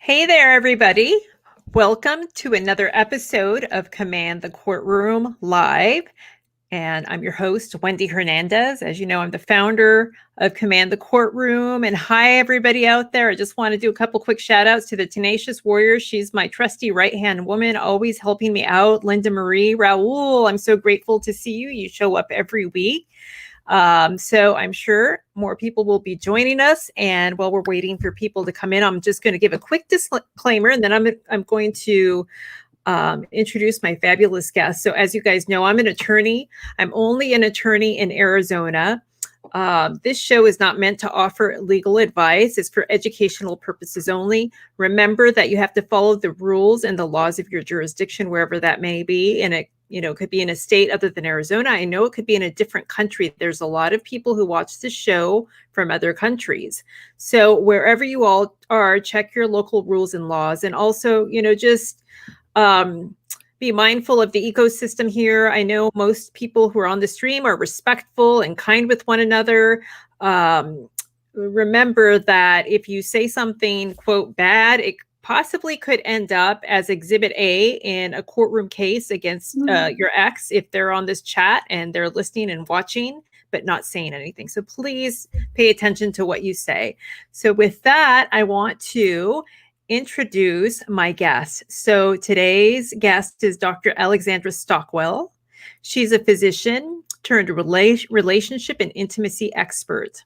Hey there, everybody. Welcome to another episode of Command the Courtroom Live. And I'm your host, Wendy Hernandez. As you know, I'm the founder of Command the Courtroom. And hi, everybody out there. I just want to do a couple quick shout outs to the Tenacious Warrior. She's my trusty right hand woman, always helping me out. Linda Marie, Raul, I'm so grateful to see you. You show up every week. So I'm sure more people will be joining us. And while we're waiting for people to come in, I'm just going to give a quick disclaimer, and then I'm going to introduce my fabulous guest. So as you guys know, I'm an attorney. I'm only an attorney in Arizona. This show is not meant to offer legal advice. It's for educational purposes only. Remember that you have to follow the rules and the laws of your jurisdiction, wherever that may be. And it could be in a state other than Arizona. I know it could be in a different country. There's a lot of people who watch this show from other countries. So wherever you all are, check your local rules and laws. And also, just be mindful of the ecosystem here. I know most people who are on the stream are respectful and kind with one another. Remember that if you say something, quote, bad, it possibly could end up as Exhibit A in a courtroom case against your ex if they're on this chat and they're listening and watching, but not saying anything. So please pay attention to what you say. So with that, I want to introduce my guest. So today's guest is Dr. Alexandra Stockwell. She's a physician turned relationship and intimacy expert.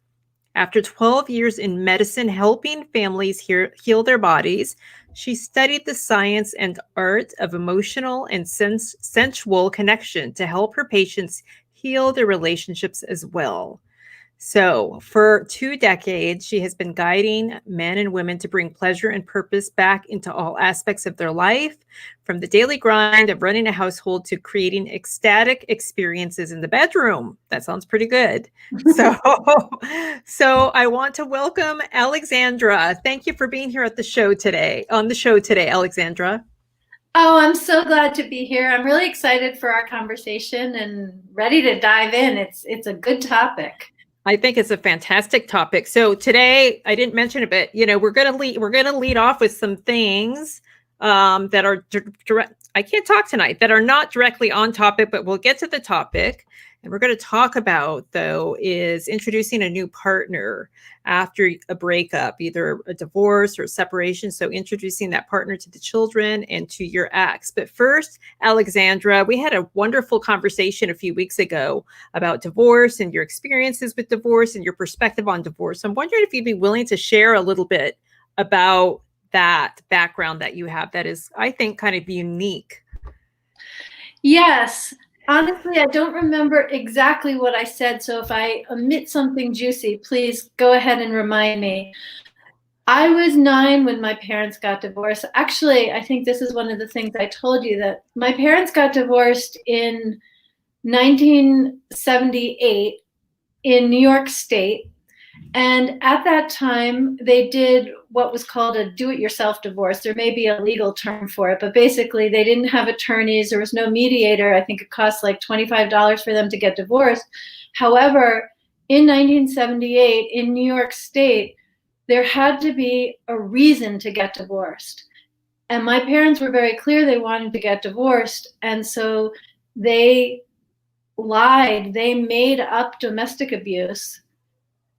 After 12 years in medicine helping families heal their bodies, she studied the science and art of emotional and sensual connection to help her patients heal their relationships as well. So for 2 decades, she has been guiding men and women to bring pleasure and purpose back into all aspects of their life, from the daily grind of running a household to creating ecstatic experiences in the bedroom. That sounds pretty good. So I want to welcome Alexandra. Thank you for being here on the show today, Alexandra. Oh, I'm so glad to be here. I'm really excited for our conversation and ready to dive in. It's a good topic. I think it's a fantastic topic. So today, I didn't mention it, but we're gonna lead off with some things that are direct. I can't talk tonight that are not directly on topic, but we'll get to the topic. And we're going to talk about, though, is introducing a new partner after a breakup, either a divorce or a separation. So introducing that partner to the children and to your ex. But first, Alexandra, we had a wonderful conversation a few weeks ago about divorce and your experiences with divorce and your perspective on divorce. I'm wondering if you'd be willing to share a little bit about that background that you have that is, I think, kind of unique. Yes. Honestly, I don't remember exactly what I said, so if I omit something juicy, please go ahead and remind me. I was 9 when my parents got divorced. Actually, I think this is one of the things I told you, that my parents got divorced in 1978 in New York State. And at that time, they did what was called a do-it-yourself divorce. There may be a legal term for it, but basically they didn't have attorneys. There was no mediator. I think it cost like $25 for them to get divorced. However, in 1978, in New York State, there had to be a reason to get divorced. And my parents were very clear they wanted to get divorced. And so they lied. They made up domestic abuse,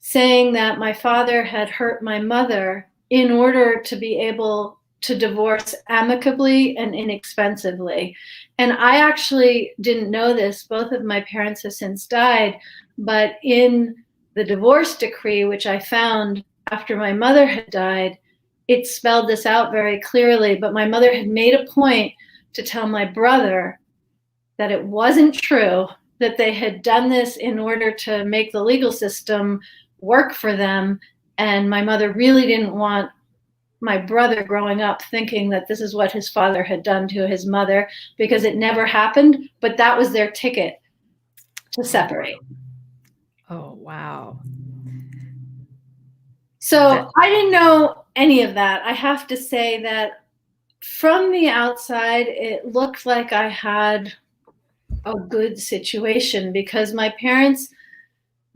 saying that my father had hurt my mother in order to be able to divorce amicably and inexpensively. And I actually didn't know this. Both of my parents have since died, but in the divorce decree, which I found after my mother had died, it spelled this out very clearly. But my mother had made a point to tell my brother that it wasn't true, that they had done this in order to make the legal system work for them. And my mother really didn't want my brother growing up thinking that this is what his father had done to his mother, because it never happened, but that was their ticket to separate. Oh, wow. So I didn't know any of that. I have to say that from the outside, it looked like I had a good situation because my parents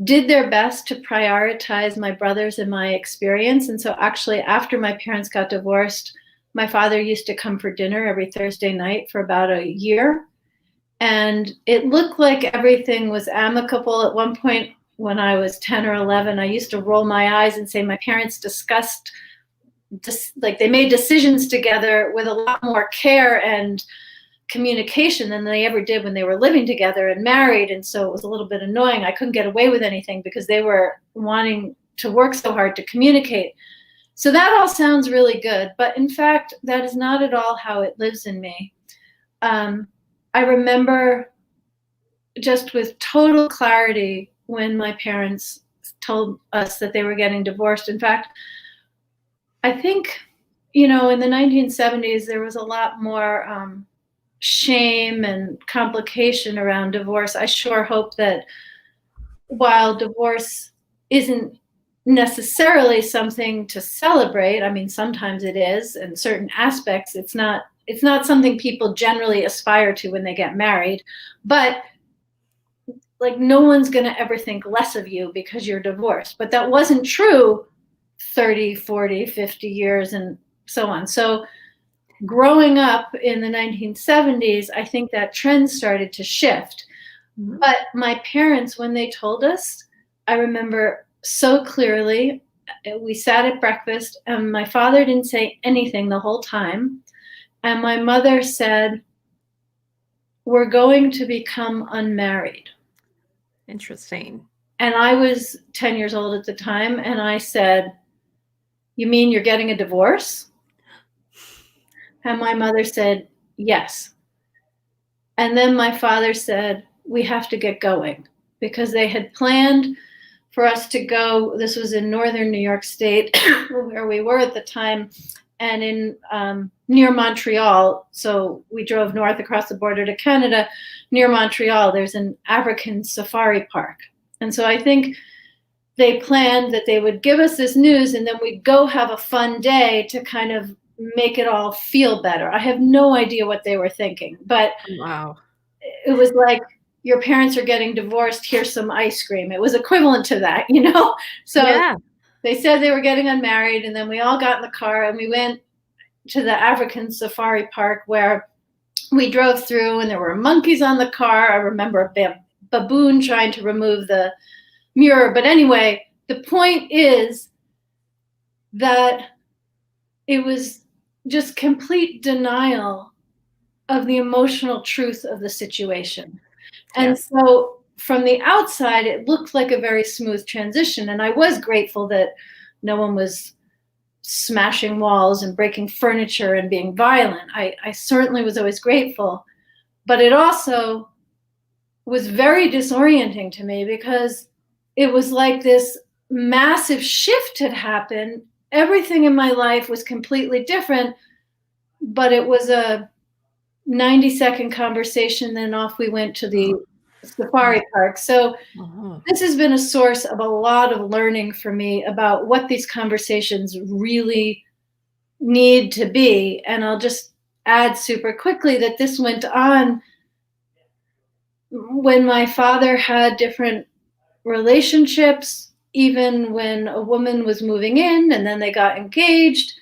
did their best to prioritize my brothers and my experience. And so actually, after my parents got divorced, my father used to come for dinner every Thursday night for about a year. And it looked like everything was amicable. At one point, when I was 10 or 11, I used to roll my eyes and say my parents discussed, like they made decisions together with a lot more care and communication than they ever did when they were living together and married. And so it was a little bit annoying. I couldn't get away with anything because they were wanting to work so hard to communicate. So that all sounds really good. But in fact, that is not at all how it lives in me. I remember just with total clarity when my parents told us that they were getting divorced. In fact, I think, in the 1970s, there was a lot more shame and complication around divorce. I sure hope that while divorce isn't necessarily something to celebrate, I mean, sometimes it is, in certain aspects, it's not something people generally aspire to when they get married, but like no one's going to ever think less of you because you're divorced. But that wasn't true 30, 40, 50 years and so on. So growing up in the 1970s, I think that trend started to shift. But my parents, when they told us, I remember so clearly, we sat at breakfast and my father didn't say anything the whole time. And my mother said, "We're going to become unmarried." Interesting. And I was 10 years old at the time. And I said, "You mean you're getting a divorce?" And my mother said, "Yes." And then my father said, "We have to get going," because they had planned for us to go. This was in northern New York State, where we were at the time, and in near Montreal. So we drove north across the border to Canada. Near Montreal, there's an African safari park. And so I think they planned that they would give us this news and then we'd go have a fun day to kind of make it all feel better. I have no idea what they were thinking, but wow, it was like, your parents are getting divorced, here's some ice cream. It was equivalent to that, So yeah. they said they were getting unmarried, and then we all got in the car and we went to the African safari park, where we drove through and there were monkeys on the car. I remember a baboon trying to remove the mirror. But anyway, the point is that it was just complete denial of the emotional truth of the situation. And Yes. so from the outside, it looked like a very smooth transition. And I was grateful that no one was smashing walls and breaking furniture and being violent. I certainly was always grateful. But it also was very disorienting to me because it was like this massive shift had happened. Everything in my life was completely different, but it was a 90-second conversation. Then off we went to the safari park. So this has been a source of a lot of learning for me about what these conversations really need to be. And I'll just add super quickly that this went on when my father had different relationships, even when a woman was moving in and then they got engaged.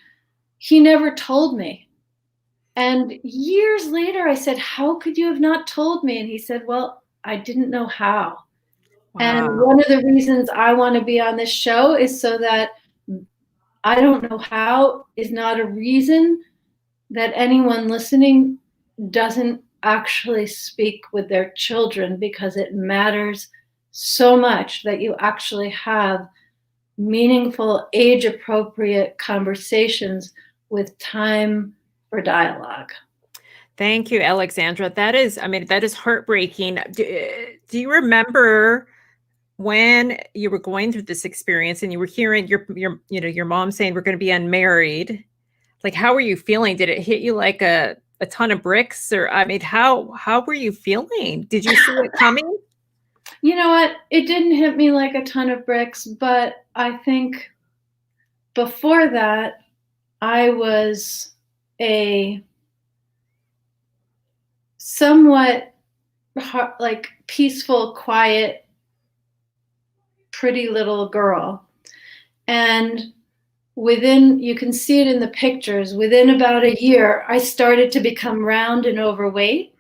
He never told me. And years later, I said, "How could you have not told me?" And he said, "Well, I didn't know how." Wow. And one of the reasons I want to be on this show is so that I don't know how is not a reason that anyone listening doesn't actually speak with their children, because it matters so much that you actually have meaningful, age-appropriate conversations with time for dialogue. Thank you, Alexandra. That is heartbreaking. Do you remember when you were going through this experience and you were hearing your mom saying we're going to be unmarried? Like, how were you feeling? Did it hit you like a ton of bricks? Or, I mean, how were you feeling? Did you see it coming? You know what? It didn't hit me like a ton of bricks, but I think before that, I was a somewhat like peaceful, quiet pretty little girl. And you can see it in the pictures, within about a year, I started to become round and overweight.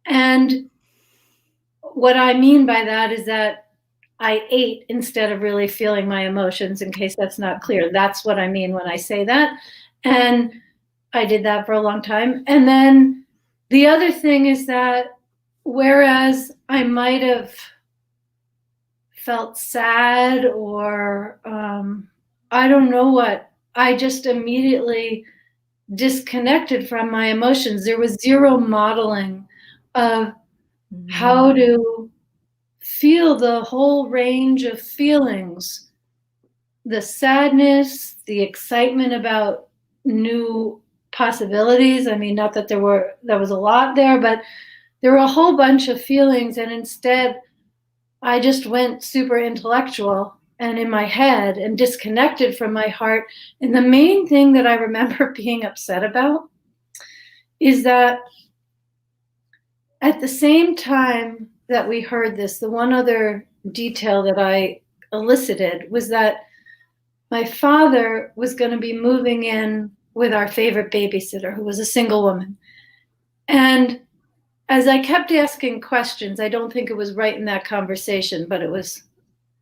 And what I mean by that is that I ate instead of really feeling my emotions, in case that's not clear. That's what I mean when I say that. And I did that for a long time. And then the other thing is that whereas I might have felt sad or I don't know what, I just immediately disconnected from my emotions. There was zero modeling of how to feel the whole range of feelings, the sadness, the excitement about new possibilities. I mean, not that there was a lot there, but there were a whole bunch of feelings. And instead, I just went super intellectual and in my head and disconnected from my heart. And the main thing that I remember being upset about is that at the same time that we heard this, the one other detail that I elicited was that my father was going to be moving in with our favorite babysitter, who was a single woman. And as I kept asking questions, I don't think it was right in that conversation, but it was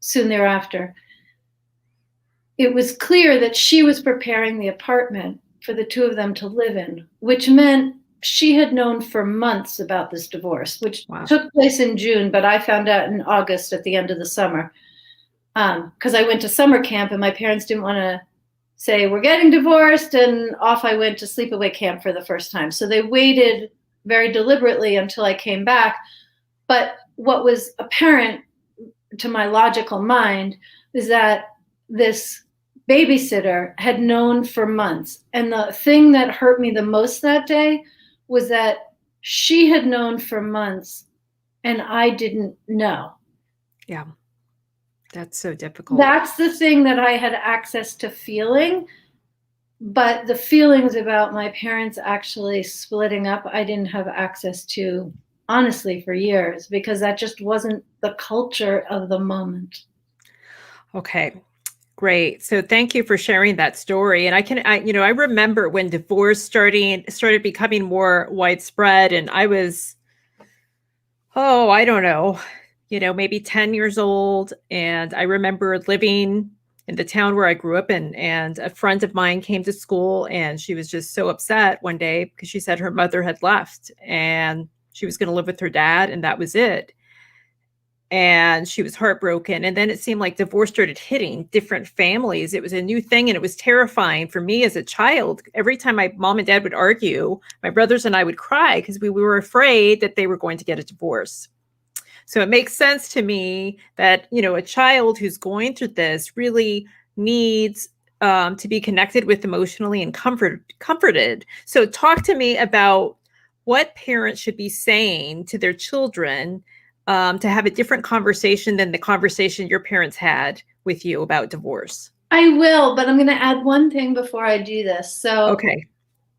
soon thereafter, it was clear that she was preparing the apartment for the two of them to live in, which meant she had known for months about this divorce, which took place in June, but I found out in August at the end of the summer. Because I went to summer camp and my parents didn't want to say, we're getting divorced, and off I went to sleepaway camp for the first time. So they waited very deliberately until I came back. But what was apparent to my logical mind is that this babysitter had known for months. And the thing that hurt me the most that day was that she had known for months and I didn't know. Yeah. That's so difficult. That's the thing that I had access to feeling, but the feelings about my parents actually splitting up, I didn't have access to, honestly, for years, because that just wasn't the culture of the moment. Okay. Great. So thank you for sharing that story. And I remember when divorce started becoming more widespread, and I was, I don't know, maybe 10 years old. And I remember living in the town where I grew up in, and a friend of mine came to school, and she was just so upset one day because she said her mother had left and she was going to live with her dad, and that was it. And she was heartbroken. And then it seemed like divorce started hitting different families. It was a new thing, and it was terrifying for me as a child. Every time my mom and dad would argue, my brothers and I would cry because we were afraid that they were going to get a divorce. So it makes sense to me that, a child who's going through this really needs to be connected with emotionally and comforted. So talk to me about what parents should be saying to their children to have a different conversation than the conversation your parents had with you about divorce. I will, but I'm going to add one thing before I do this. So okay.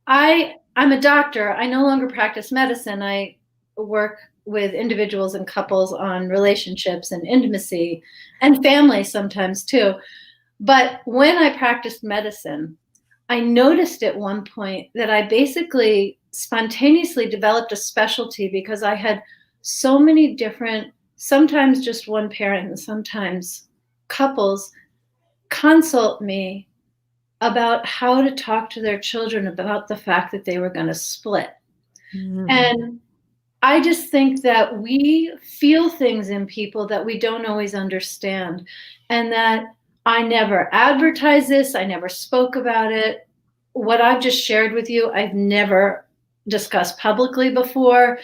I'm a doctor. I no longer practice medicine. I work with individuals and couples on relationships and intimacy and family sometimes too. But when I practiced medicine, I noticed at one point that I basically spontaneously developed a specialty because I had so many different, sometimes just one parent and sometimes couples, consult me about how to talk to their children about the fact that they were going to split. Mm-hmm. And I just think that we feel things in people that we don't always understand, and that I never advertised this. I never spoke about it. What I've just shared with you, I've never discussed publicly before.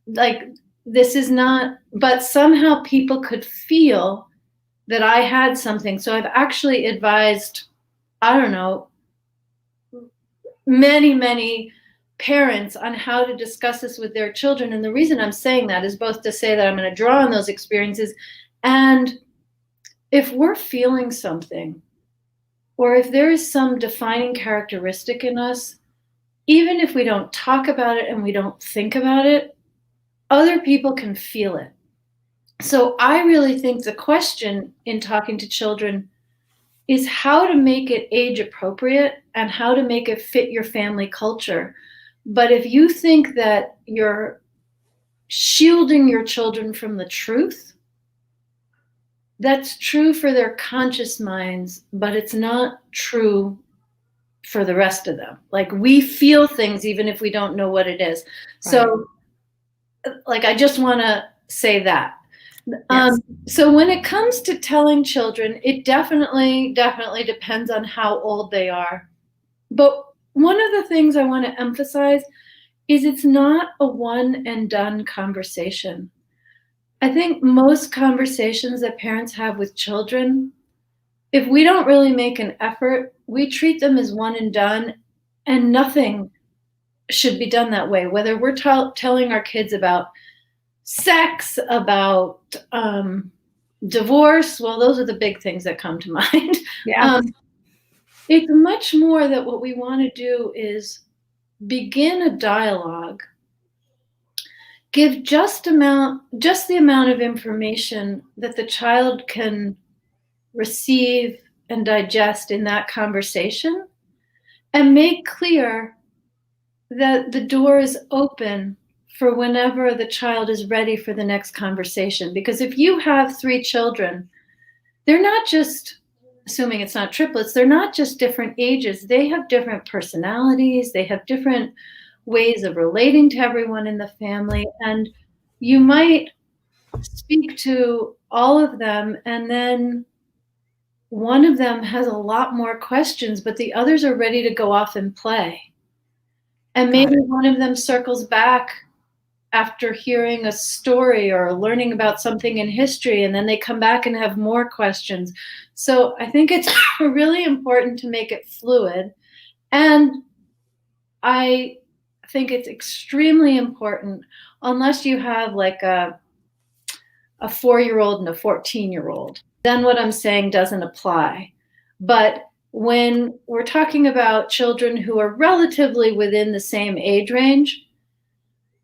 Like, this is not, but somehow people could feel that I had something. So I've actually advised, I don't know, many, many parents on how to discuss this with their children. And the reason I'm saying that is both to say that I'm going to draw on those experiences, and if we're feeling something, or if there is some defining characteristic in us, even if we don't talk about it and we don't think about it, other people can feel it. So I really think the question in talking to children is how to make it age appropriate and how to make it fit your family culture. But if you think that you're shielding your children from the truth, that's true for their conscious minds, but it's not true for the rest of them. Like, we feel things even if we don't know what it is. So, like, I just want to say that. Yes. So when it comes to telling children, it definitely depends on how old they are. But one of the things I want to emphasize is it's not a one and done conversation. I think most conversations that parents have with children, if we don't really make an effort, we treat them as one and done, and nothing should be done that way. Whether we're telling our kids about sex, about divorce, well, those are the big things that come to mind. Yeah. It's much more that what we want to do is begin a dialogue, give just the amount of information that the child can receive and digest in that conversation, and make clear that the door is open for whenever the child is ready for the next conversation. Because if you have 3 children, they're not just, assuming it's not triplets, they're not just different ages. They have different personalities. They have different ways of relating to everyone in the family. And you might speak to all of them, and then one of them has a lot more questions, but the others are ready to go off and play. And maybe one of them circles back after hearing a story or learning about something in history, and then they come back and have more questions. So I think it's really important to make it fluid. And I think it's extremely important, unless you have like a 4-year-old and a 14-year-old, then what I'm saying doesn't apply. But when we're talking about children who are relatively within the same age range,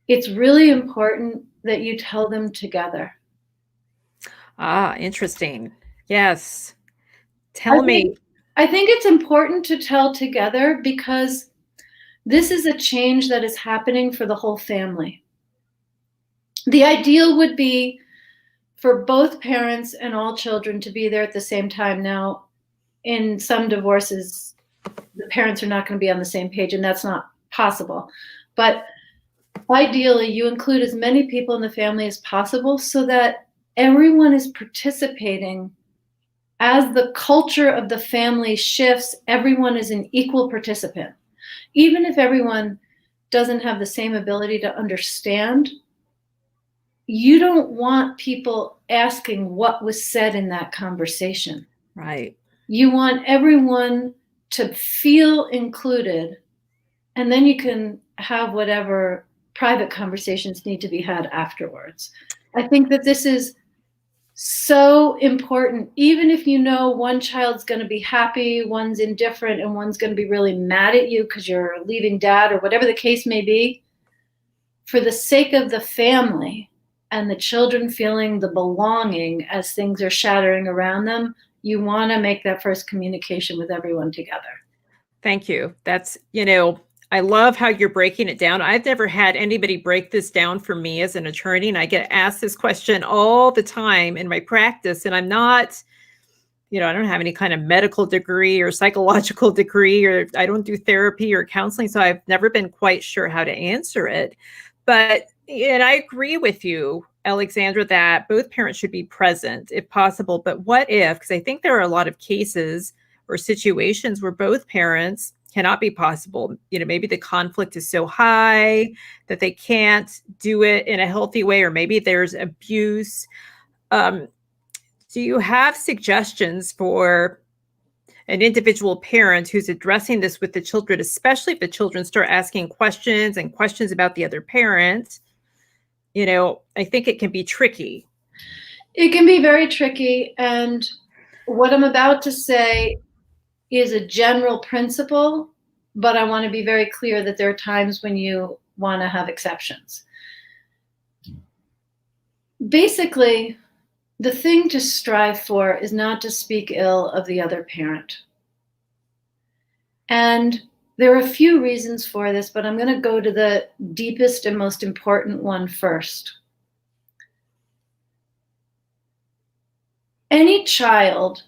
it's really important that you tell them together. Ah, interesting. Yes. Tell me. I think it's important to tell together because this is a change that is happening for the whole family. The ideal would be for both parents and all children to be there at the same time. Now, in some divorces, the parents are not going to be on the same page, and that's not possible. But ideally, you include as many people in the family as possible so that everyone is participating. As the culture of the family shifts, everyone is an equal participant. Even if everyone doesn't have the same ability to understand, you don't want people asking what was said in that conversation. Right. You want everyone to feel included, and then you can have whatever private conversations need to be had afterwards. I think that this is so important. Even if you know one child's going to be happy, one's indifferent, and one's going to be really mad at you because you're leaving dad or whatever the case may be, for the sake of the family and the children feeling the belonging as things are shattering around them, you want to make that first communication with everyone together. Thank you. That's, I love how you're breaking it down. I've never had anybody break this down for me as an attorney, and I get asked this question all the time in my practice, and I'm not, I don't have any kind of medical degree or psychological degree, or I don't do therapy or counseling, so I've never been quite sure how to answer it. But, and I agree with you, Alexandra, that both parents should be present if possible. But what if, because I think there are a lot of cases or situations where both parents cannot be possible. Maybe the conflict is so high that they can't do it in a healthy way, or maybe there's abuse. Do you have suggestions for an individual parent who's addressing this with the children, especially if the children start asking questions and questions about the other parent? I think it can be tricky. It can be very tricky. And what I'm about to say is a general principle, but I want to be very clear that there are times when you want to have exceptions. Basically, the thing to strive for is not to speak ill of the other parent. And there are a few reasons for this, but I'm going to go to the deepest and most important one first. Any child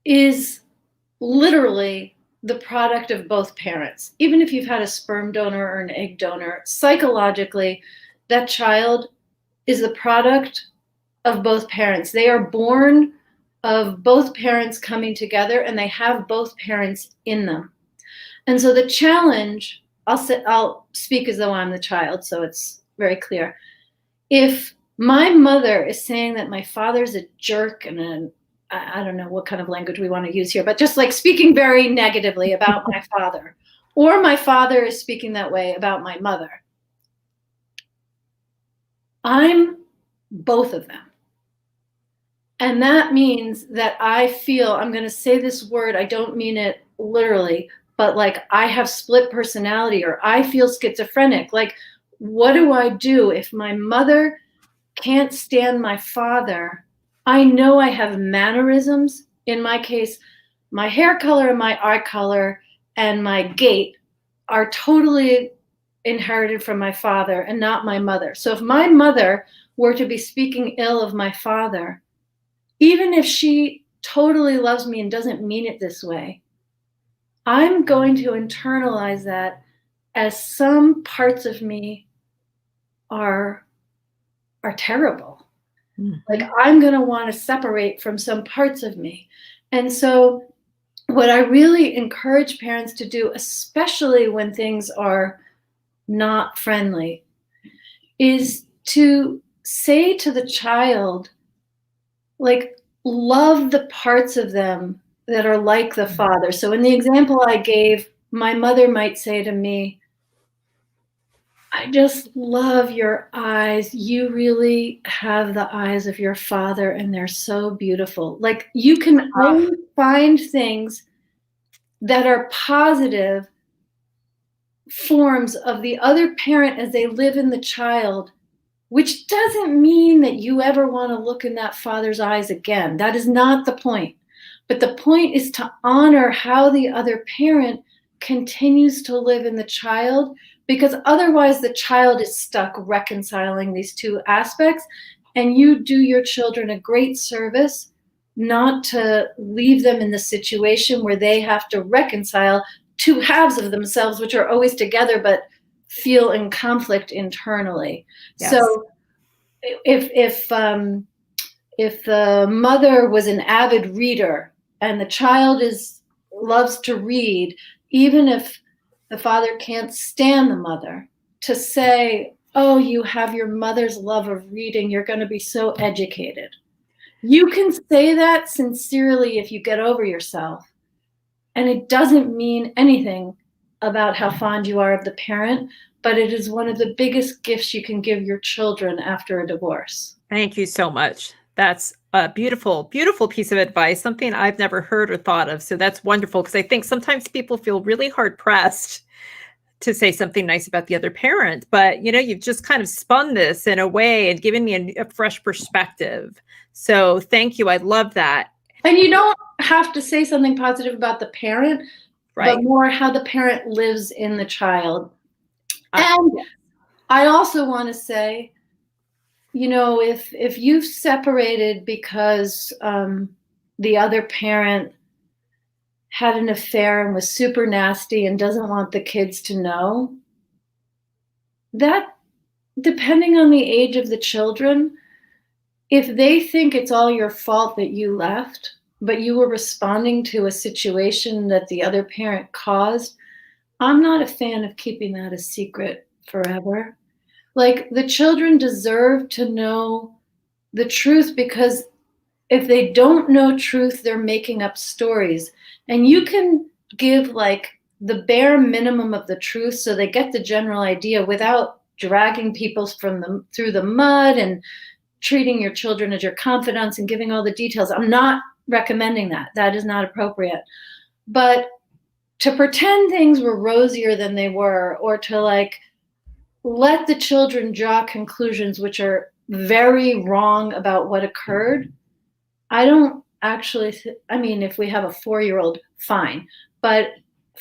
is literally the product of both parents. Even if you've had a sperm donor or an egg donor, psychologically, that child is the product of both parents. They are born of both parents coming together, and they have both parents in them. And so the challenge, I'll speak as though I'm the child, so it's very clear. If my mother is saying that my father's a jerk and I don't know what kind of language we want to use here, but just like speaking very negatively about my father, or my father is speaking that way about my mother, I'm both of them. And that means that I feel, I'm going to say this word, I don't mean it literally, but like I have split personality, or I feel schizophrenic. Like, what do I do if my mother can't stand my father? I know I have mannerisms. In my case, my hair color and my eye color and my gait are totally inherited from my father and not my mother. So if my mother were to be speaking ill of my father, even if she totally loves me and doesn't mean it this way, I'm going to internalize that as some parts of me are terrible. Like, I'm going to want to separate from some parts of me. And so what I really encourage parents to do, especially when things are not friendly, is to say to the child, like, love the parts of them that are like the father. So in the example I gave, my mother might say to me, I just love your eyes. You really have the eyes of your father, and they're so beautiful. Like, you can only find things that are positive forms of the other parent as they live in the child, which doesn't mean that you ever want to look in that father's eyes again. That is not the point. But the point is to honor how the other parent continues to live in the child, because otherwise the child is stuck reconciling these two aspects, and you do your children a great service not to leave them in the situation where they have to reconcile two halves of themselves, which are always together but feel in conflict internally. Yes. So if the mother was an avid reader and the child loves to read, even if the father can't stand the mother, to say, oh, you have your mother's love of reading, you're going to be so educated. You can say that sincerely if you get over yourself. And it doesn't mean anything about how fond you are of the parent, but it is one of the biggest gifts you can give your children after a divorce. Thank you so much. That's a beautiful, beautiful piece of advice, something I've never heard or thought of. So that's wonderful, because I think sometimes people feel really hard pressed to say something nice about the other parent. But, you know, you've just kind of spun this in a way and given me a fresh perspective. So thank you. I love that. And you don't have to say something positive about the parent, right, but more how the parent lives in the child. And I also want to say, you know, if you've separated because the other parent had an affair and was super nasty and doesn't want the kids to know, that, depending on the age of the children, if they think it's all your fault that you left, but you were responding to a situation that the other parent caused, I'm not a fan of keeping that a secret forever. Like, the children deserve to know the truth, because if they don't know truth, they're making up stories. And you can give like the bare minimum of the truth so they get the general idea without dragging people through the mud and treating your children as your confidants and giving all the details. I'm not recommending that. That is not appropriate. But to pretend things were rosier than they were, or to like let the children draw conclusions which are very wrong about what occurred, I don't actually, I mean, if we have a 4-year-old, fine. But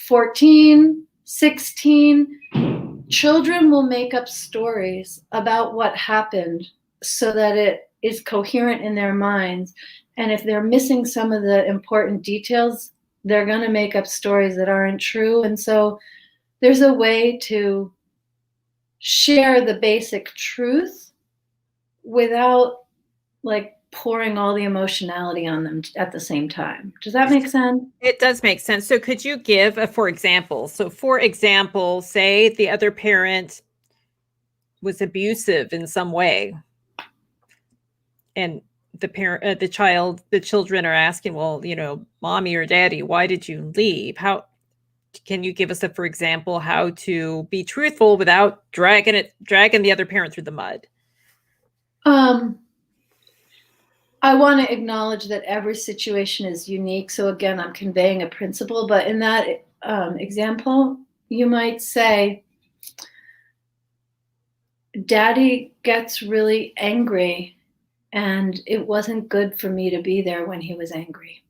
14, 16, children will make up stories about what happened so that it is coherent in their minds. And if they're missing some of the important details, they're going to make up stories that aren't true. And so there's a way to share the basic truth without like pouring all the emotionality on them at the same time. Does that make sense? It does make sense. So could you give a for example? So for example, say the other parent was abusive in some way, and the children are asking, well, mommy or daddy, why did you leave? How can you give us a for example how to be truthful without dragging the other parent through the mud? I want to acknowledge that every situation is unique. So again, I'm conveying a principle, but in that example, you might say, Daddy gets really angry and it wasn't good for me to be there when he was angry.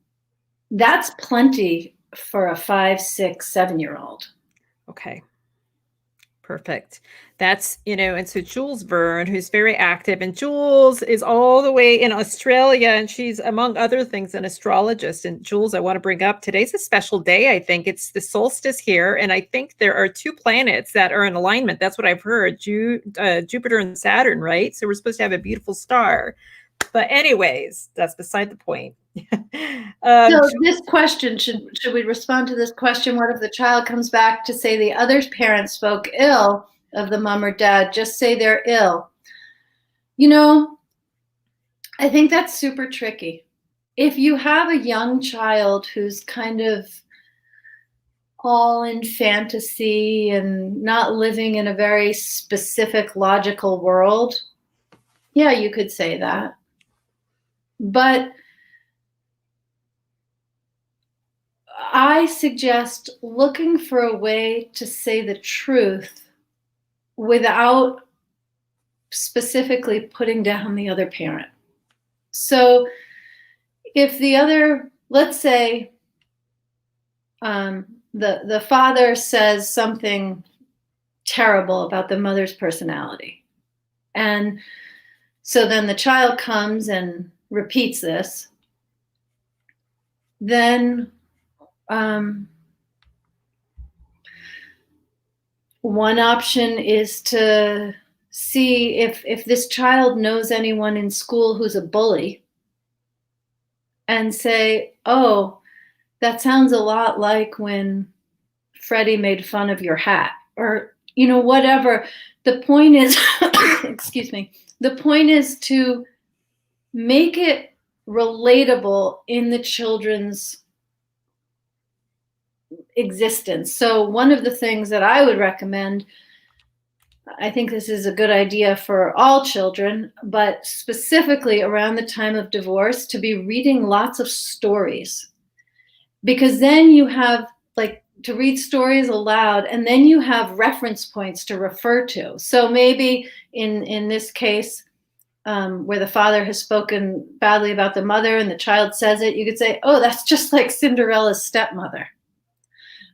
That's plenty for a 5, 6, 7-year-old. Okay. Perfect. That's, and so Jules Verne, who's very active, and Jules is all the way in Australia, and she's, among other things, an astrologist. And Jules, I want to bring up, today's a special day. I think it's the solstice here, and I think there are 2 planets that are in alignment. That's what I've heard, Jupiter and Saturn, right? So we're supposed to have a beautiful star. But anyways, that's beside the point. So this question, should we respond to this question? What if the child comes back to say the other parent spoke ill of the mom or dad? Just say they're ill. I think that's super tricky. If you have a young child who's kind of all in fantasy and not living in a very specific logical world, yeah, you could say that. But I suggest looking for a way to say the truth without specifically putting down the other parent. So if let's say the father says something terrible about the mother's personality, and so then the child comes and repeats this, then one option is to see if this child knows anyone in school who's a bully, and say, oh, that sounds a lot like when Freddie made fun of your hat, or whatever. The point is, excuse me, the point is to make it relatable in the children's existence. So one of the things that I would recommend, I think this is a good idea for all children, but specifically around the time of divorce, to be reading lots of stories. Because then you have to read stories aloud, and then you have reference points to refer to. So maybe in this case, where the father has spoken badly about the mother and the child says it, you could say, oh, that's just like Cinderella's stepmother.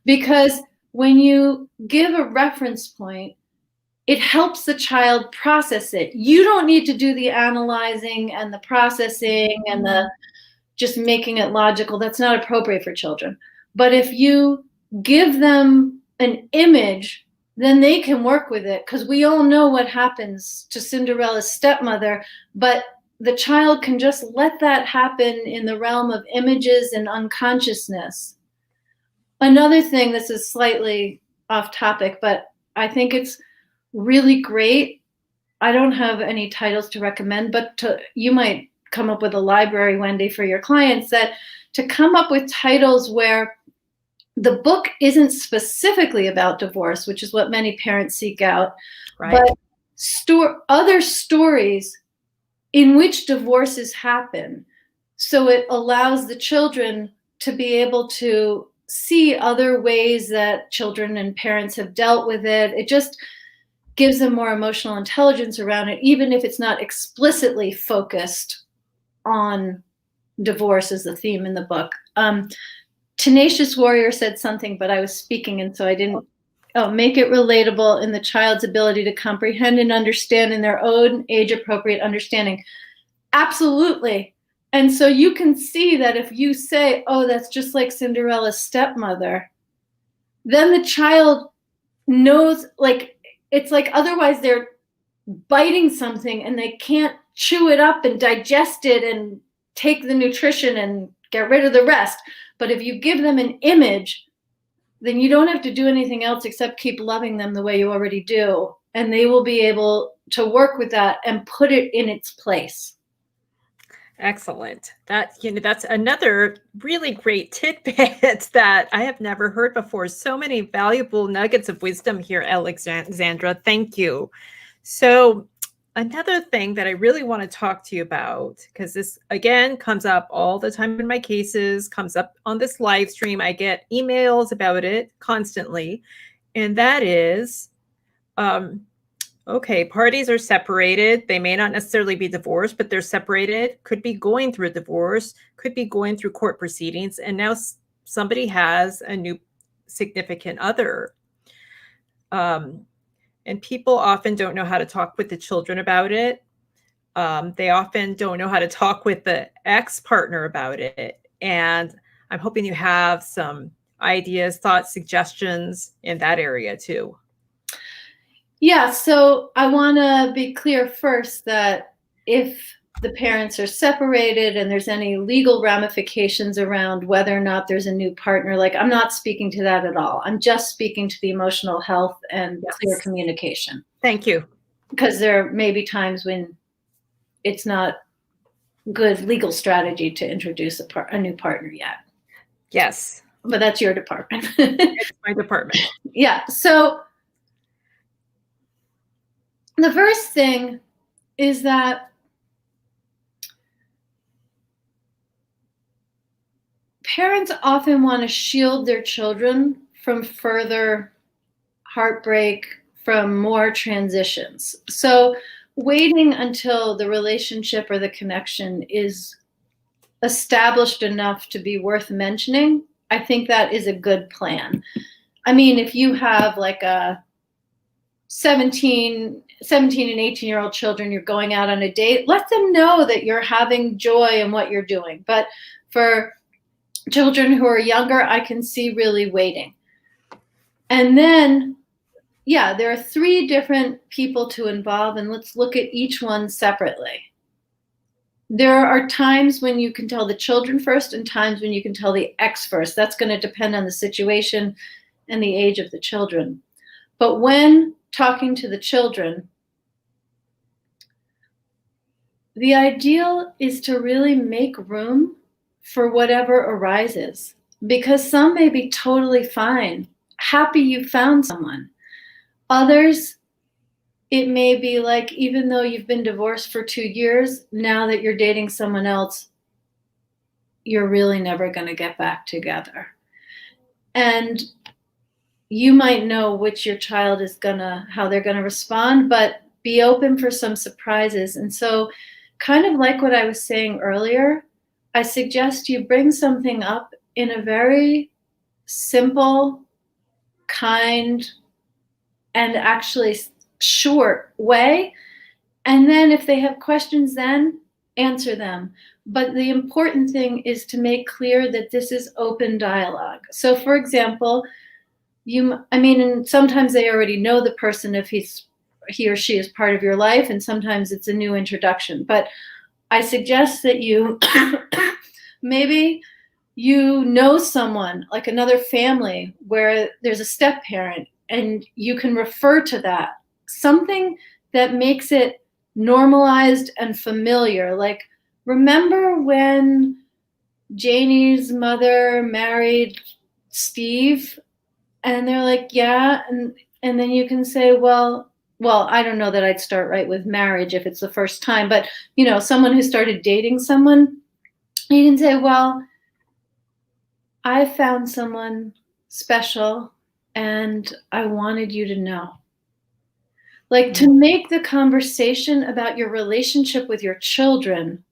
Because when you give a reference point, it helps the child process it. You don't need to do the analyzing and the processing and the just making it logical. That's not appropriate for children. But if you give them an image, then they can work with it, because we all know what happens to Cinderella's stepmother, but the child can just let that happen in the realm of images and unconsciousness. Another thing, this is slightly off topic, but I think it's really great. I don't have any titles to recommend, but you might come up with a library, Wendy, for your clients, that to come up with titles where the book isn't specifically about divorce, which is what many parents seek out, right, but other stories in which divorces happen. So it allows the children to be able to see other ways that children and parents have dealt with it. gives them more emotional intelligence around it, even if it's not explicitly focused on divorce as the theme in the book. Tenacious Warrior said something, but I was speaking, and so I didn't. Oh, make it relatable in the child's ability to comprehend and understand in their own age-appropriate understanding. Absolutely. And so you can see that if you say, oh, that's just like Cinderella's stepmother, then the child knows, like, it's like otherwise they're biting something and they can't chew it up and digest it and take the nutrition and get rid of the rest. But if you give them an image, then you don't have to do anything else except keep loving them the way you already do. And they will be able to work with that and put it in its place. Excellent. That's another really great tidbit that I have never heard before. So many valuable nuggets of wisdom here, Alexandra. Thank you. So another thing that I really want to talk to you about, because this, again, comes up all the time in my cases, comes up on this live stream. I get emails about it constantly. And that is, okay, parties are separated. They may not necessarily be divorced, but they're separated, could be going through a divorce, could be going through court proceedings. And now somebody has a new significant other. And people often don't know how to talk with the children about it. They often don't know how to talk with the ex-partner about it. And I'm hoping you have some ideas, thoughts, suggestions in that area too. Yeah, so I want to be clear first that if the parents are separated and there's any legal ramifications around whether or not there's a new partner, like, I'm not speaking to that at all. I'm just speaking to the emotional health and clear communication. Thank you. Because there may be times when it's not good legal strategy to introduce a new partner yet. Yes. But that's your department. It's my department. Yeah, so the first thing is that parents often want to shield their children from further heartbreak, from more transitions. So waiting until the relationship or the connection is established enough to be worth mentioning, I think that is a good plan. I mean, if you have like a 17 and 18-year-old children, you're going out on a date, let them know that you're having joy in what you're doing. But for children who are younger, I can see really waiting. And then, yeah, there are 3 different people to involve, and let's look at each one separately. There are times when you can tell the children first and times when you can tell the ex first. That's going to depend on the situation and the age of the children. But when talking to the children, the ideal is to really make room for whatever arises, because some may be totally fine, happy you found someone. Others, it may be like, even though you've been divorced for 2 years, now that you're dating someone else, you're really never going to get back together. And you might know which your child is how they're gonna respond, but be open for some surprises. And so, kind of like what I was saying earlier, I suggest you bring something up in a very simple, kind, and actually short way. And then if they have questions, then answer them. But the important thing is to make clear that this is open dialogue. So for example, and sometimes they already know the person if he or she is part of your life, and sometimes it's a new introduction. But I suggest that you maybe you know someone, like another family, where there's a step parent, and you can refer to that. Something that makes it normalized and familiar. Like, remember when Janie's mother married Steve? And they're like, yeah. And then you can say, well, I don't know that I'd start right with marriage if it's the first time, but someone who started dating someone, you can say, well, I found someone special and I wanted you to know. Like to make the conversation about your relationship with your children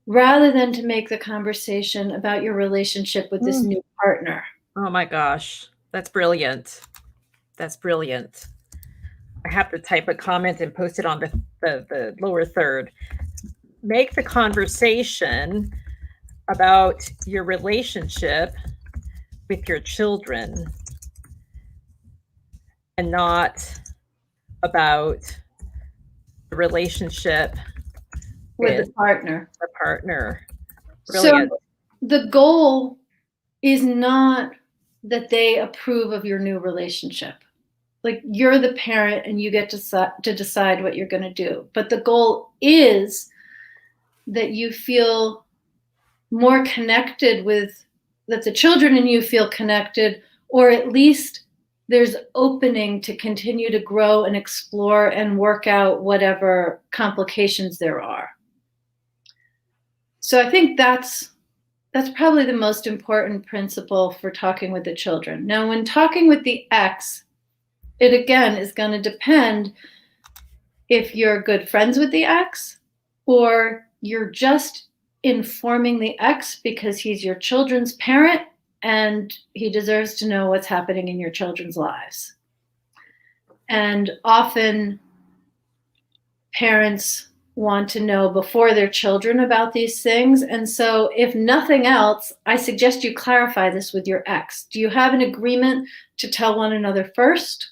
rather than to make the conversation about your relationship with this new partner. Oh my gosh, that's brilliant. That's brilliant. I have to type a comment and post it on the lower third. Make the conversation about your relationship with your children and not about the relationship with the partner. The partner. Brilliant. So the goal is not that they approve of your new relationship. Like you're the parent and you get to decide what you're going to do. But the goal is that you feel more connected with, that the children and you feel connected, or at least there's opening to continue to grow and explore and work out whatever complications there are. So I think that's probably the most important principle for talking with the children. Now, when talking with the ex, it again is going to depend if you're good friends with the ex or you're just informing the ex because he's your children's parent and he deserves to know what's happening in your children's lives. And often parents want to know before their children about these things. And so if nothing else, I suggest you clarify this with your ex. Do you have an agreement to tell one another first?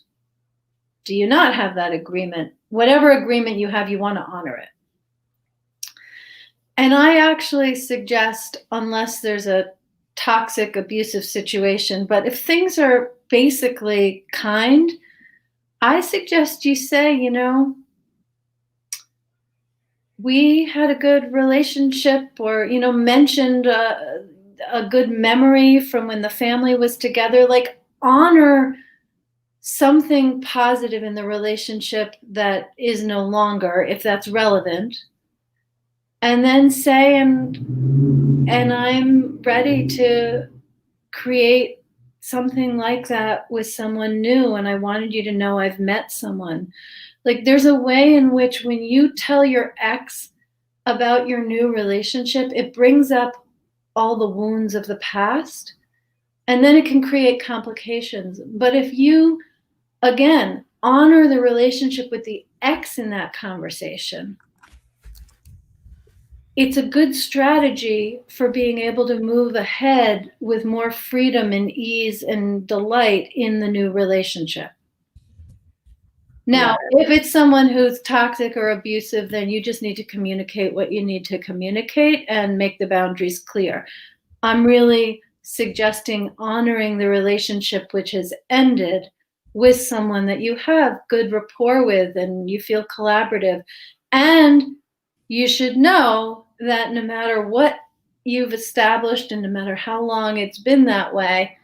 Do you not have that agreement? Whatever agreement you have, you want to honor it. And I actually suggest, unless there's a toxic, abusive situation, but if things are basically kind, I suggest you say, you know, we had a good relationship, or, you know, mentioned a good memory from when the family was together. Like, honor something positive in the relationship that is no longer, if that's relevant. And then say, and I'm ready to create something like that with someone new, and I wanted you to know I've met someone. Like, there's a way in which when you tell your ex about your new relationship, it brings up all the wounds of the past, and then it can create complications. But if you, again, honor the relationship with the ex in that conversation, it's a good strategy for being able to move ahead with more freedom and ease and delight in the new relationship. Now, if it's someone who's toxic or abusive, then you just need to communicate what you need to communicate and make the boundaries clear. I'm really suggesting honoring the relationship which has ended with someone that you have good rapport with and you feel collaborative. And you should know that no matter what you've established and no matter how long it's been that way,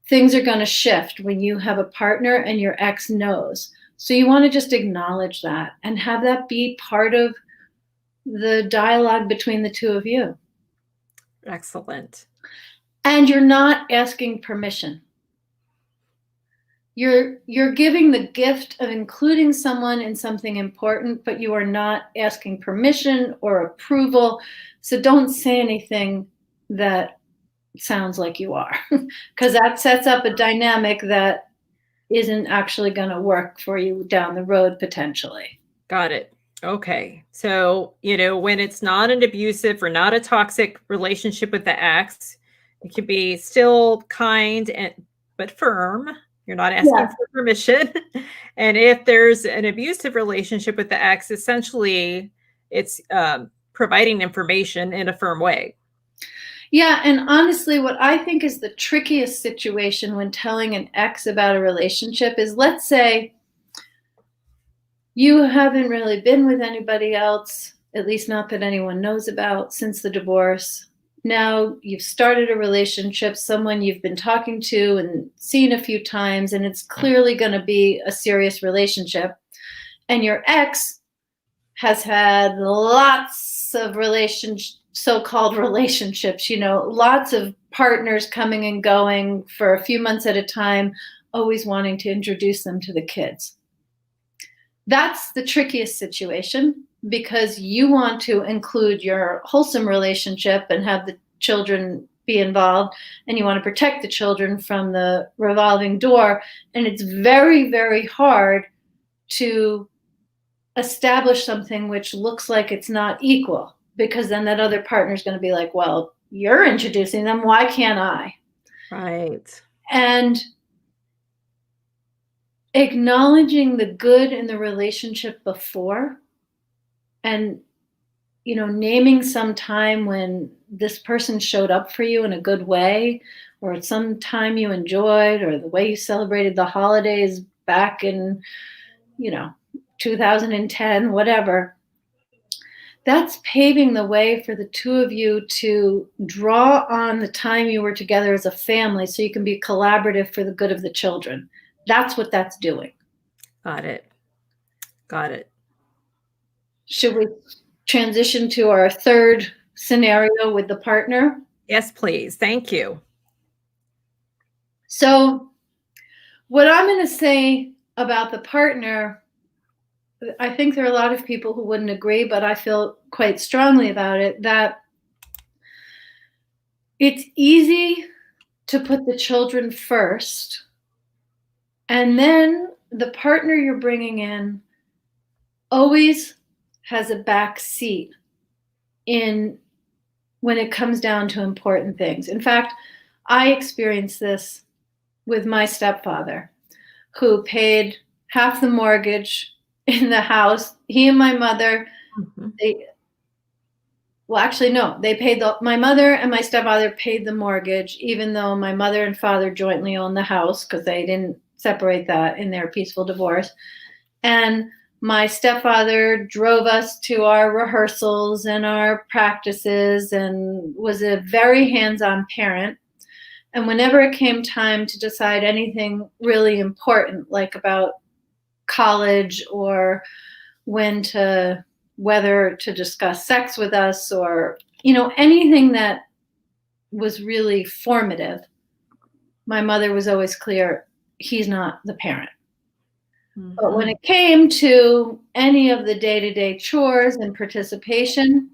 things are going to shift when you have a partner and your ex knows. So you want to just acknowledge that and have that be part of the dialogue between the two of you. Excellent. And you're not asking permission. You're giving the gift of including someone in something important, but you are not asking permission or approval. So don't say anything that sounds like you are, because that sets up a dynamic that isn't actually going to work for you down the road, potentially. Got it. Okay. So, you know, when it's not an abusive or not a toxic relationship with the ex, it can be still kind but firm. You're not asking for permission. And if there's an abusive relationship with the ex, essentially it's providing information in a firm way. Yeah, and honestly, what I think is the trickiest situation when telling an ex about a relationship is, let's say you haven't really been with anybody else, at least not that anyone knows about, since the divorce. Now you've started a relationship, someone you've been talking to and seen a few times, and it's clearly going to be a serious relationship. And your ex has had lots of so-called relationships, you know, lots of partners coming and going for a few months at a time, always wanting to introduce them to the kids. That's the trickiest situation, because you want to include your wholesome relationship and have the children be involved, and you want to protect the children from the revolving door. And it's very, very hard to establish something which looks like it's not equal, because then that other partner is going to be like, well, you're introducing them, why can't I? Right. And acknowledging the good in the relationship before, and naming some time when this person showed up for you in a good way, or some time you enjoyed, or the way you celebrated the holidays back in 2010, whatever. That's paving the way for the two of you to draw on the time you were together as a family, so you can be collaborative for the good of the children. That's what that's doing. Got it. Got it. Should we transition to our third scenario with the partner? Yes, please. Thank you. So what I'm going to say about the partner, I think there are a lot of people who wouldn't agree, but I feel quite strongly about it, that it's easy to put the children first, and then the partner you're bringing in always has a back seat when it comes down to important things. In fact, I experienced this with my stepfather, who paid half the mortgage in the house. He and my mother, Mhm. my mother and my stepfather paid the mortgage, even though my mother and father jointly owned the house, because they didn't separate that in their peaceful divorce. And my stepfather drove us to our rehearsals and our practices and was a very hands-on parent. And whenever it came time to decide anything really important, like about college, or whether to discuss sex with us, or anything that was really formative, my mother was always clear, he's not the parent. But when it came to any of the day-to-day chores and participation,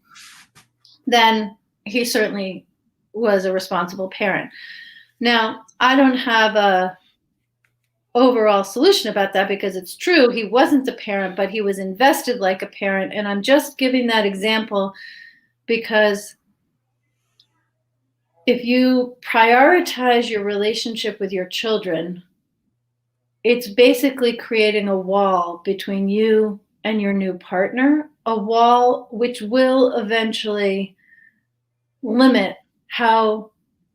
then he certainly was a responsible parent. Now, I don't have a overall solution about that, because it's true, he wasn't the parent, but he was invested like a parent. And I'm just giving that example because if you prioritize your relationship with your children, it's basically creating a wall between you and your new partner, a wall which will eventually limit how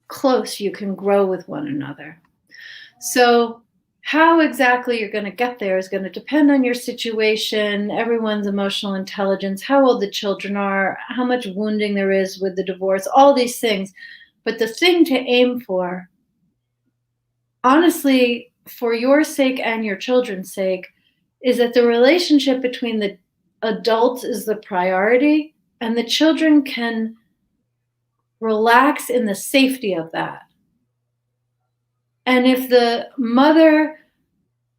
close you can grow with one another. So how exactly you're going to get there is going to depend on your situation, everyone's emotional intelligence, how old the children are, how much wounding there is with the divorce, all these things. But the thing to aim for, honestly, for your sake and your children's sake, is that the relationship between the adults is the priority, and the children can relax in the safety of that. And if the mother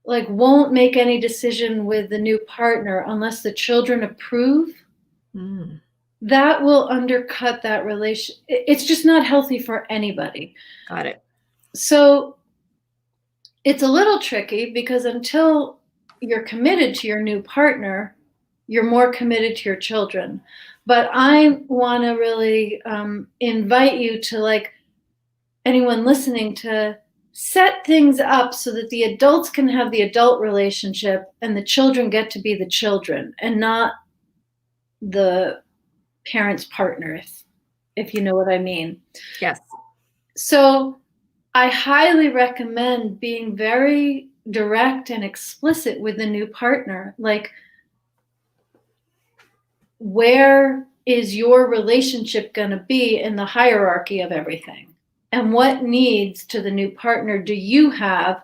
won't make any decision with the new partner unless the children approve, that will undercut that relation. It's just not healthy for anybody. Got it. So it's a little tricky, because until you're committed to your new partner, you're more committed to your children. But I want to really invite you to, anyone listening, to set things up so that the adults can have the adult relationship and the children get to be the children and not the parent's partner, if you know what I mean. Yes. So I highly recommend being very direct and explicit with the new partner. Where is your relationship going to be in the hierarchy of everything? And what needs to the new partner do you have?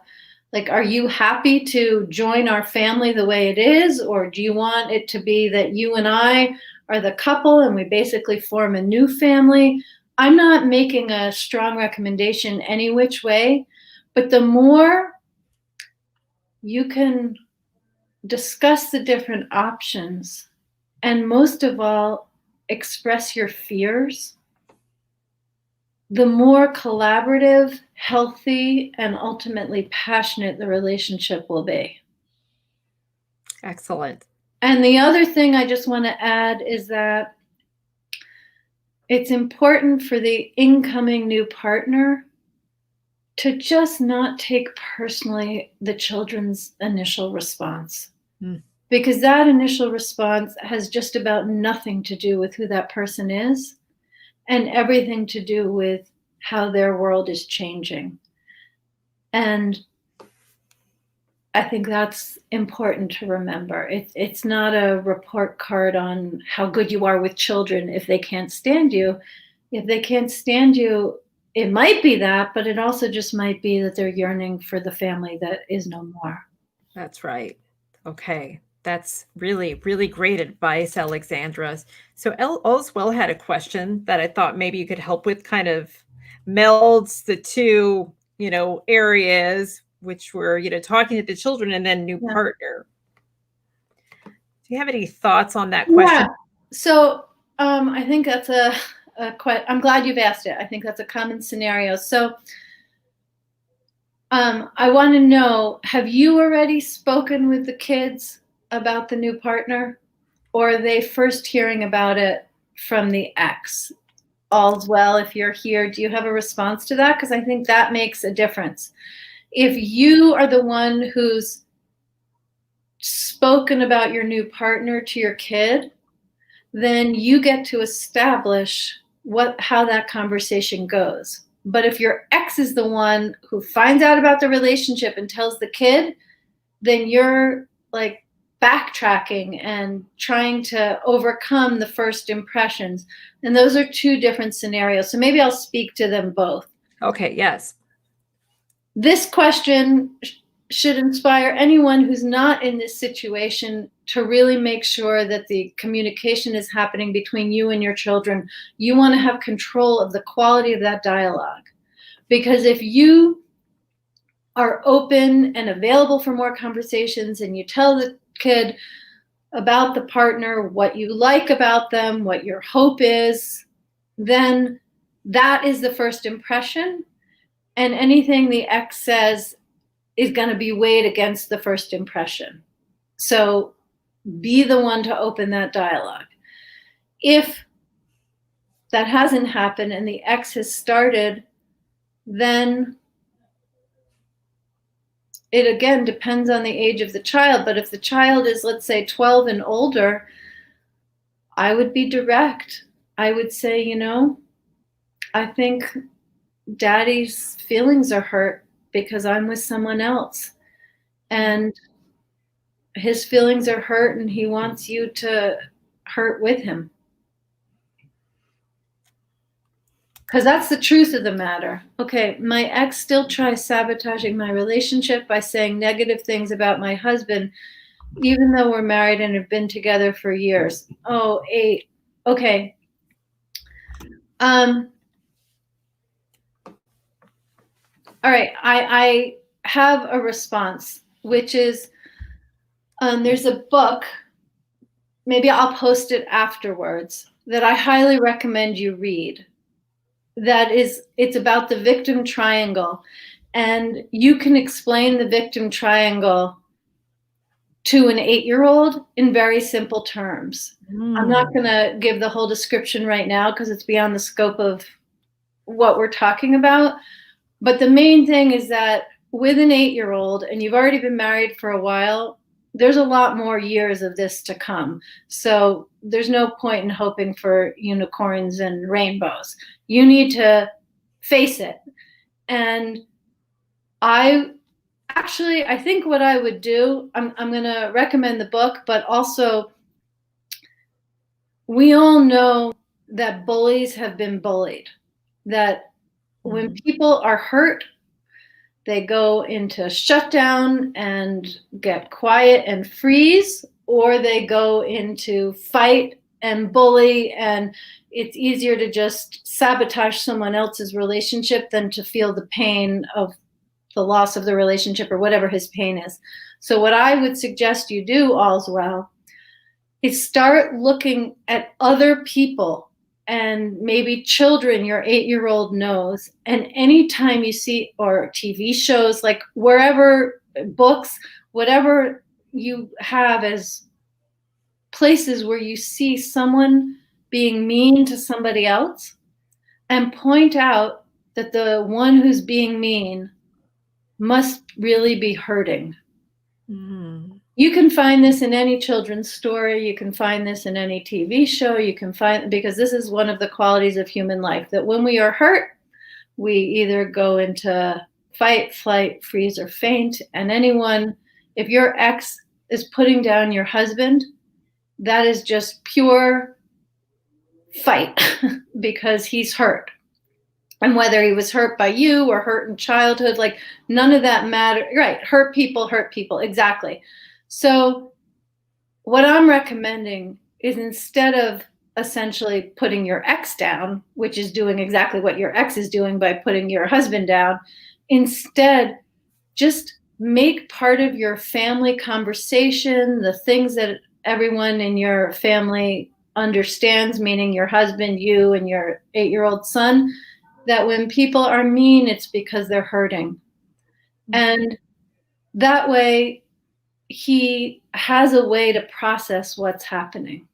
Are you happy to join our family the way it is? Or do you want it to be that you and I are the couple and we basically form a new family? I'm not making a strong recommendation any which way, but the more you can discuss the different options, and most of all, express your fears, the more collaborative, healthy, and ultimately passionate the relationship will be. Excellent. And the other thing I just want to add is that it's important for the incoming new partner to just not take personally the children's initial response. Because that initial response has just about nothing to do with who that person is and everything to do with how their world is changing. And I think that's important to remember. It's not a report card on how good you are with children if they can't stand you. If they can't stand you, it might be that, but it also just might be that they're yearning for the family that is no more. That's right. Okay. That's really, really great advice, Alexandra. So Oswell had a question that I thought maybe you could help with, kind of melds the two, areas, which were, talking to the children and then new partner. Do you have any thoughts on that question? Yeah. So I think that's I'm glad you've asked it. I think that's a common scenario. So I want to know, have you already spoken with the kids about the new partner, or are they first hearing about it from the ex? All's well if you're here. Do you have a response to that? Because I think that makes a difference. If you are the one who's spoken about your new partner to your kid, then you get to establish how that conversation goes. But if your ex is the one who finds out about the relationship and tells the kid, then you're like backtracking and trying to overcome the first impressions. And those are two different scenarios. So maybe I'll speak to them both. Okay, yes. This question should inspire anyone who's not in this situation to really make sure that the communication is happening between you and your children. You want to have control of the quality of that dialogue. Because if you are open and available for more conversations and you tell the kid about the partner, what you like about them, what your hope is, then that is the first impression. And anything the ex says is going to be weighed against the first impression. So be the one to open that dialogue. If that hasn't happened and the ex has started, then it again depends on the age of the child. But if the child is, let's say, 12 and older, I would be direct. I would say, I think daddy's feelings are hurt because I'm with someone else. And his feelings are hurt and he wants you to hurt with him. Because that's the truth of the matter. Okay, my ex still tries sabotaging my relationship by saying negative things about my husband, even though we're married and have been together for years. Oh, 8. Okay. All right, I have a response, which is there's a book, maybe I'll post it afterwards, that I highly recommend you read. It's about the victim triangle, and you can explain the victim triangle to an 8-year-old in very simple terms. I'm not going to give the whole description right now because it's beyond the scope of what we're talking about. But the main thing is that with an 8-year-old, and you've already been married for a while, there's a lot more years of this to come. So there's no point in hoping for unicorns and rainbows. You need to face it. And I think what I would do, I'm going to recommend the book, but also we all know that bullies have been bullied, that when people are hurt, they go into shutdown and get quiet and freeze, or they go into fight and bully, and it's easier to just sabotage someone else's relationship than to feel the pain of the loss of the relationship or whatever his pain is. So what I would suggest you do, all's well, is start looking at other people and maybe children your 8-year-old knows. And anytime you see, or TV shows, like wherever, books, whatever you have as places where you see someone being mean to somebody else, and point out that the one who's being mean must really be hurting. Mm. You can find this in any children's story. You can find this in any TV show. You can find, because this is one of the qualities of human life, that when we are hurt, we either go into fight, flight, freeze, or faint. And anyone, if your ex is putting down your husband, that is just pure fight because he's hurt. And whether he was hurt by you or hurt in childhood, like none of that matter. Right. Hurt people, exactly. So what I'm recommending is, instead of essentially putting your ex down, which is doing exactly what your ex is doing by putting your husband down, instead just make part of your family conversation the things that everyone in your family understands, meaning your husband, you, and your 8-year-old son, that when people are mean, it's because they're hurting. And that way he has a way to process what's happening.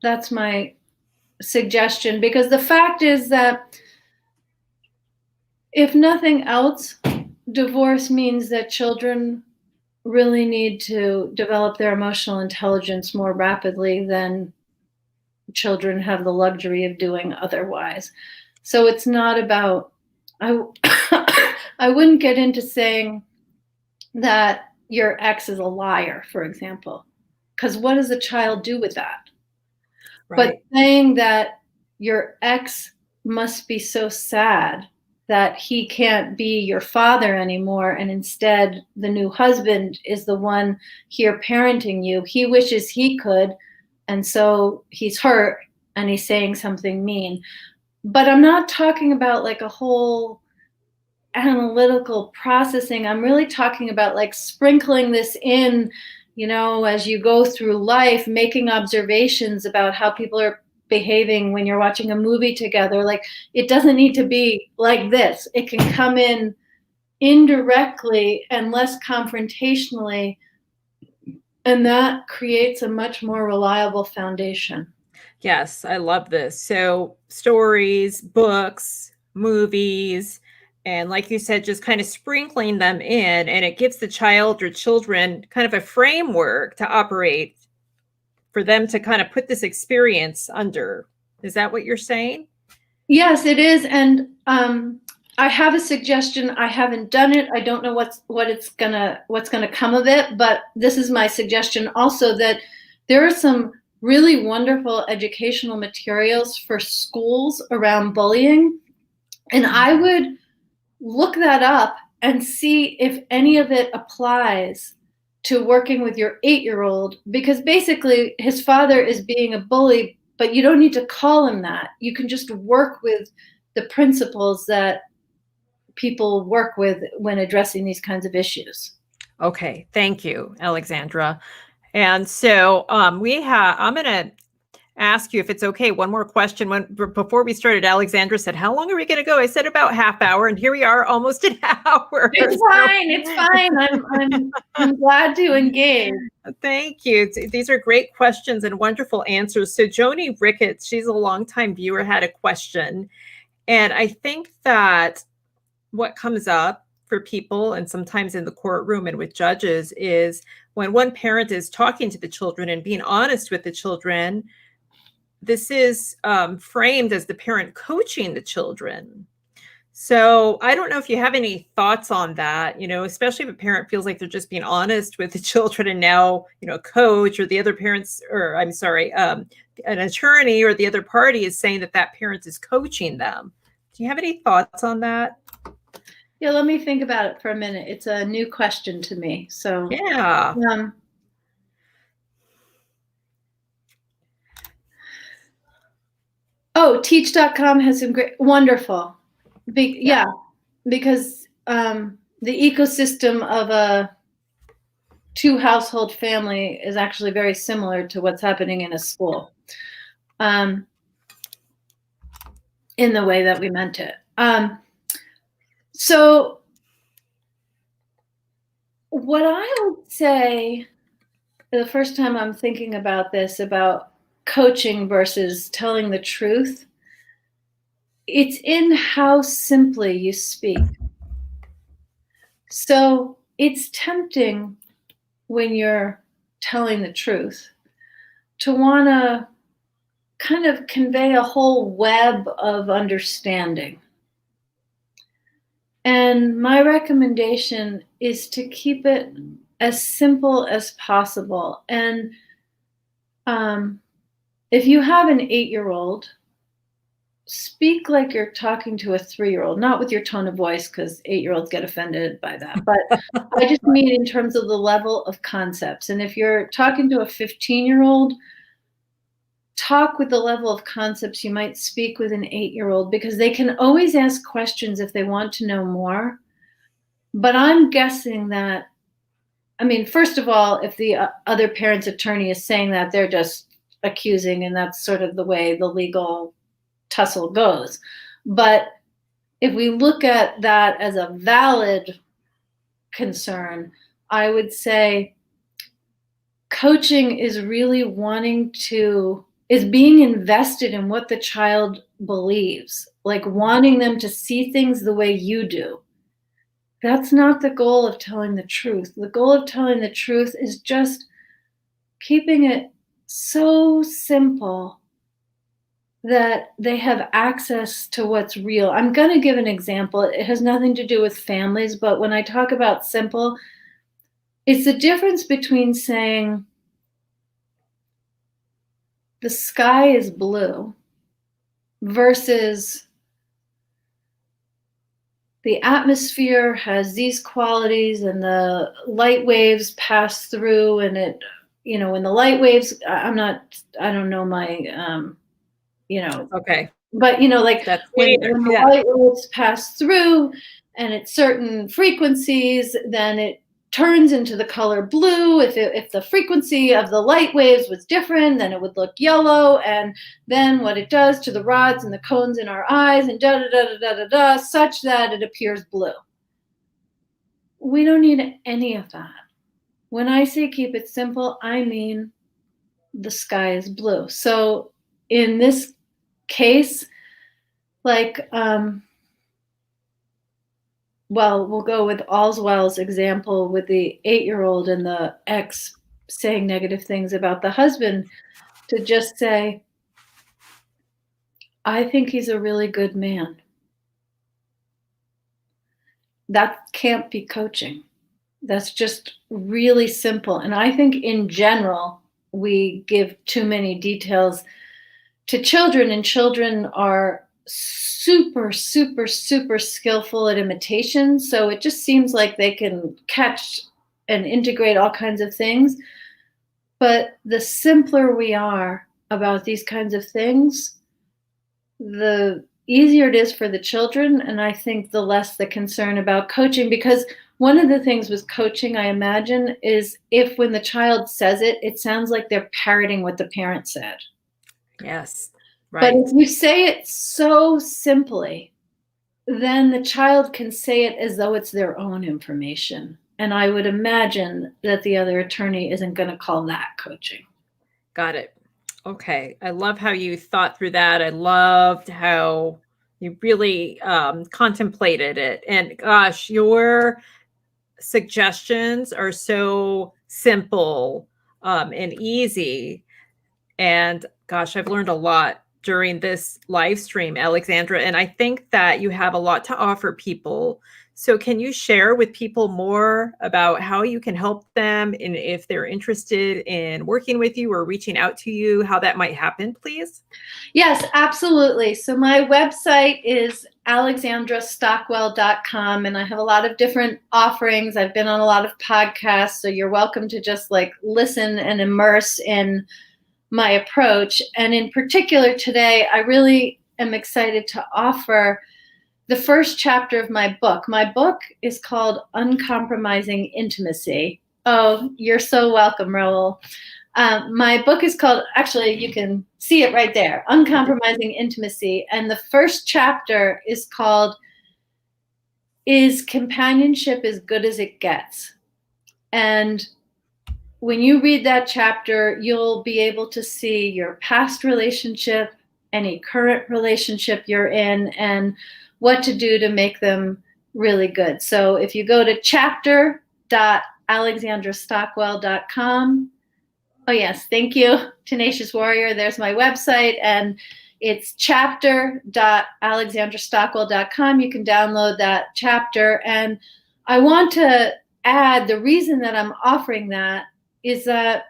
That's my suggestion, because the fact is that if nothing else, divorce means that children really need to develop their emotional intelligence more rapidly than children have the luxury of doing otherwise. So it's not about, I wouldn't get into saying that your ex is a liar, for example, because what does a child do with that? Right. But saying that your ex must be so sad that he can't be your father anymore, and instead the new husband is the one here parenting you. He wishes he could, and so he's hurt and he's saying something mean. But I'm not talking about like a whole analytical processing. I'm really talking about like sprinkling this in, you know, as you go through life, making observations about how people are behaving when you're watching a movie together. Like, it doesn't need to be like this. It can come in indirectly and less confrontationally, and that creates a much more reliable foundation. Yes, I love this. So stories, books, movies, and like you said, just kind of sprinkling them in, and it gives the child or children kind of a framework to operate for them to kind of put this experience under. Is that what you're saying? Yes, it is. And I have a suggestion. I haven't done it. I don't know what's gonna come of it, but this is my suggestion also, that there are some really wonderful educational materials for schools around bullying. And I would look that up and see if any of it applies to working with your 8-year-old, because basically his father is being a bully, but you don't need to call him that. You can just work with the principles that people work with when addressing these kinds of issues. Okay, thank you, Alexandra. And so I'm going to ask you, if it's okay, one more question. Before we started, Alexandra said, how long are we going to go? I said about half hour, and here we are, almost an hour. It's fine. It's fine. I'm glad to engage. Thank you. These are great questions and wonderful answers. So Joni Ricketts, she's a longtime viewer, had a question. And I think that what comes up for people, and sometimes in the courtroom and with judges, is when one parent is talking to the children and being honest with the children, this is framed as the parent coaching the children. So I don't know if you have any thoughts on that, you know, especially if a parent feels like they're just being honest with the children, and now, you know, a coach or the other parents, or I'm sorry, an attorney or the other party is saying that that parent is coaching them. Do you have any thoughts on that? Yeah, let me think about it for a minute. It's a new question to me. So yeah. Oh, teach.com has some great, wonderful. Yeah, because the ecosystem of a 2-household family is actually very similar to what's happening in a school, in the way that we meant it. So what I would say, the first time I'm thinking about this, about coaching versus telling the truth, it's in how simply you speak. So it's tempting when you're telling the truth to want to kind of convey a whole web of understanding. And my recommendation is to keep it as simple as possible. And if you have an 8-year-old, speak like you're talking to a 3-year-old, not with your tone of voice, because 8-year-olds get offended by that. But I just mean in terms of the level of concepts. And if you're talking to a 15-year-old, talk with the level of concepts you might speak with an 8-year-old, because they can always ask questions if they want to know more. But I'm guessing that, I mean, first of all, if the other parent's attorney is saying that, they're just accusing, and that's sort of the way the legal tussle goes. But if we look at that as a valid concern, I would say coaching is really is being invested in what the child believes, like wanting them to see things the way you do. That's not the goal of telling the truth. The goal of telling the truth is just keeping it so simple that they have access to what's real. I'm going to give an example. It has nothing to do with families, but when I talk about simple, it's the difference between saying the sky is blue versus the atmosphere has these qualities and the light waves pass through, and it, when the light waves, I don't know my, Okay. but like That's when the yeah. light waves pass through and at certain frequencies, then it turns into the color blue. If the frequency of the light waves was different, then it would look yellow. And then what it does to the rods and the cones in our eyes, and da da da da da da da, such that it appears blue. We don't need any of that. When I say keep it simple, I mean the sky is blue. So in this case, like, well, we'll go with Allswell's example with the 8-year-old and the ex saying negative things about the husband, to just say, I think he's a really good man. That can't be coaching. That's just really simple. And I think in general, we give too many details to children, and children are super, super, super skillful at imitation. So it just seems like they can catch and integrate all kinds of things. But the simpler we are about these kinds of things, the easier it is for the children. And I think the less the concern about coaching, because one of the things with coaching, I imagine, is if when the child says it, it sounds like they're parroting what the parent said. Yes. But Right. if you say it so simply, then the child can say it as though it's their own information. And I would imagine that the other attorney isn't going to call that coaching. Got it. Okay. I love how you thought through that. I loved how you really contemplated it. And gosh, your suggestions are so simple and easy. And gosh, I've learned a lot during this live stream, Alexandra. And I think that you have a lot to offer people. So can you share with people more about how you can help them, and if they're interested in working with you or reaching out to you, how that might happen, please? Yes, absolutely. So my website is alexandrastockwell.com, and I have a lot of different offerings. I've been on a lot of podcasts, so you're welcome to just like listen and immerse in my approach. And in particular today, I really am excited to offer the first chapter of my book. My book is called Uncompromising Intimacy. Oh, you're so welcome, Raul. My book is called, actually, you can see it right there, Uncompromising Intimacy. And the first chapter is called, Is Companionship as Good as It Gets? And when you read that chapter, you'll be able to see your past relationship, any current relationship you're in, and what to do to make them really good. So if you go to chapter.alexandrastockwell.com, oh yes, thank you, Tenacious Warrior. There's my website, and it's chapter.alexandrastockwell.com. You can download that chapter. And I want to add, the reason that I'm offering that is that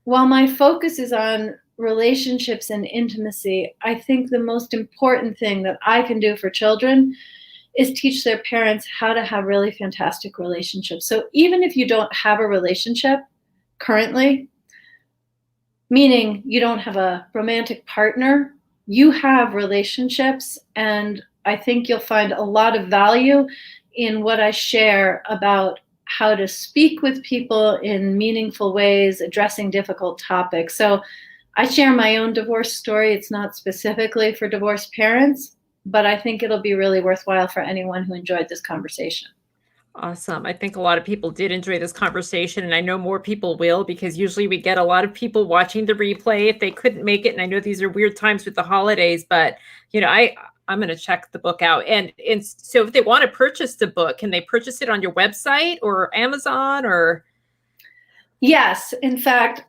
while my focus is on relationships and intimacy, I think the most important thing that I can do for children is teach their parents how to have really fantastic relationships. So even if you don't have a relationship currently, meaning you don't have a romantic partner, you have relationships, and I think you'll find a lot of value in what I share about how to speak with people in meaningful ways, addressing difficult topics. So I share my own divorce story. It's not specifically for divorced parents, but I think it'll be really worthwhile for anyone who enjoyed this conversation. Awesome. I think a lot of people did enjoy this conversation, and I know more people will, because usually we get a lot of people watching the replay if they couldn't make it. And I know these are weird times with the holidays, but I'm going to check the book out. And so if they want to purchase the book, can they purchase it on your website or Amazon or? Yes, in fact,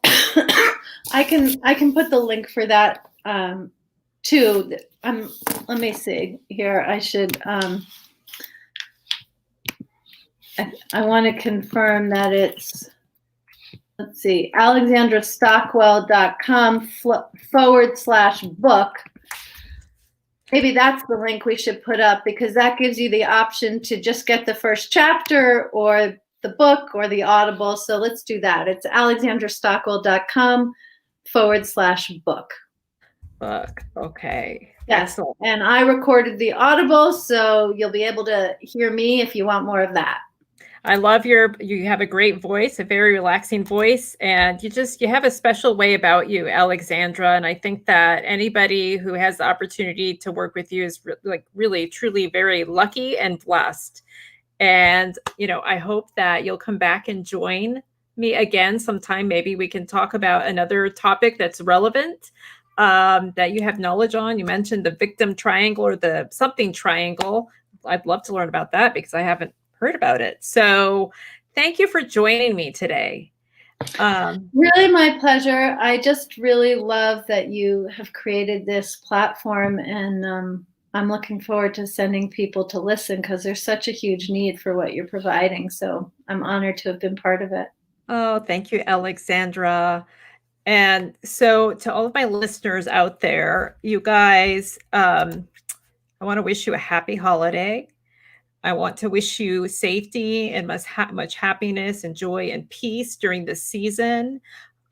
I can put the link for that too. Let me see here. I should. I want to confirm that it's, let's see, alexandrastockwell.com/book. Maybe that's the link we should put up, because that gives you the option to just get the first chapter or the book or the Audible. So let's do that. It's alexandrastockwell.com/book. Book. Okay. Yes. Excellent. And I recorded the Audible, so you'll be able to hear me if you want more of that. I love you have a great voice, a very relaxing voice, and you have a special way about you, Alexandra. And I think that anybody who has the opportunity to work with you is really, truly very lucky and blessed. And, I hope that you'll come back and join me again sometime. Maybe we can talk about another topic that's relevant, that you have knowledge on. You mentioned the victim triangle or the something triangle. I'd love to learn about that because I haven't heard about it. So thank you for joining me today. Really my pleasure. I just really love that you have created this platform, and I'm looking forward to sending people to listen, because there's such a huge need for what you're providing. So I'm honored to have been part of it. Oh, thank you, Alexandra. And so to all of my listeners out there, you guys, I want to wish you a happy holiday. I want to wish you safety and much happiness and joy and peace during this season.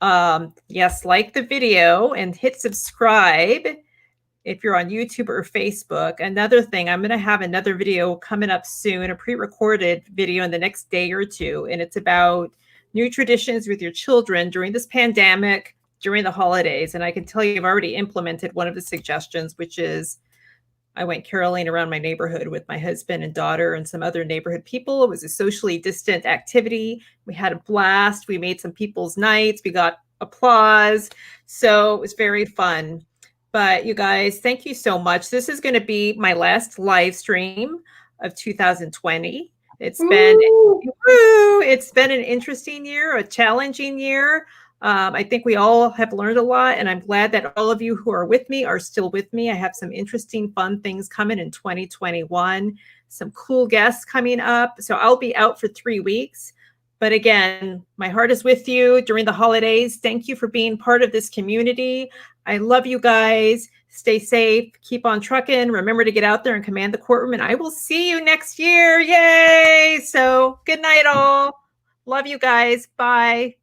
Yes, like the video and hit subscribe if you're on YouTube or Facebook. Another thing, I'm going to have another video coming up soon, a pre-recorded video in the next day or two. And it's about new traditions with your children during this pandemic, during the holidays. And I can tell you, I've already implemented one of the suggestions, which is I went caroling around my neighborhood with my husband and daughter and some other neighborhood people. It was a socially distant activity. We had a blast. We made some people's nights. We got applause. So it was very fun. But you guys, thank you so much. This is going to be my last live stream of 2020. It's been an interesting year, a challenging year. I think we all have learned a lot, and I'm glad that all of you who are with me are still with me. I have some interesting, fun things coming in 2021, some cool guests coming up. So I'll be out for 3 weeks. But again, my heart is with you during the holidays. Thank you for being part of this community. I love you guys. Stay safe. Keep on trucking. Remember to get out there and command the courtroom. And I will see you next year. Yay! So good night, all. Love you guys. Bye.